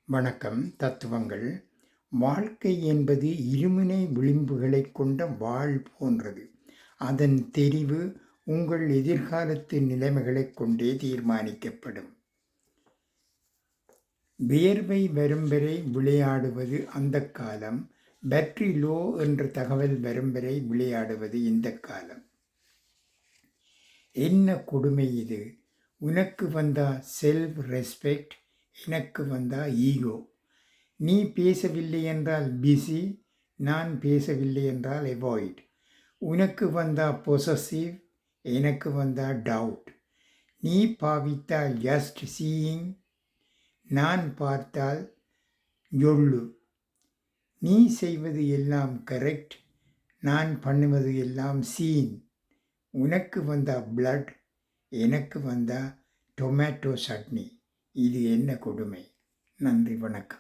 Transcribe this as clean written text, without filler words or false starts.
வணக்கம். தத்துவங்கள். வாழ்க்கை என்பது இருமுனை விளிம்புகளைக் கொண்ட வாள் போன்றது. அதன் தெரிவு உங்கள் எதிர்காலத்து நிலைமைகளைக் கொண்டே தீர்மானிக்கப்படும். வியர்வை வரும் வரை விளையாடுவது அந்தக் காலம். பேட்டரி லோ என்ற தகவல் வரும் வரை விளையாடுவது இந்தக் காலம். என்ன கொடுமை இது! உனக்கு வந்தா செல்ஃப் ரெஸ்பெக்ட், எனக்கு வந்தா ஈகோ. நீ பேசவில்லை என்றால் பிஸி, நான் பேசவில்லை என்றால் அவாய்ட். உனக்கு வந்தா பொசசிவ், எனக்கு வந்தா டவுட். நீ பாவித்தால் ஜஸ்ட் சீயிங், நான் பார்த்தால் ஜொல்லு. நீ செய்வது எல்லாம் கரெக்ட், நான் பண்ணுவது எல்லாம் சீன். உனக்கு வந்தா பிளட், எனக்கு வந்தா டொமேட்டோ சட்னி. இது என்ன கொடுமை! நன்றி, வணக்கம்.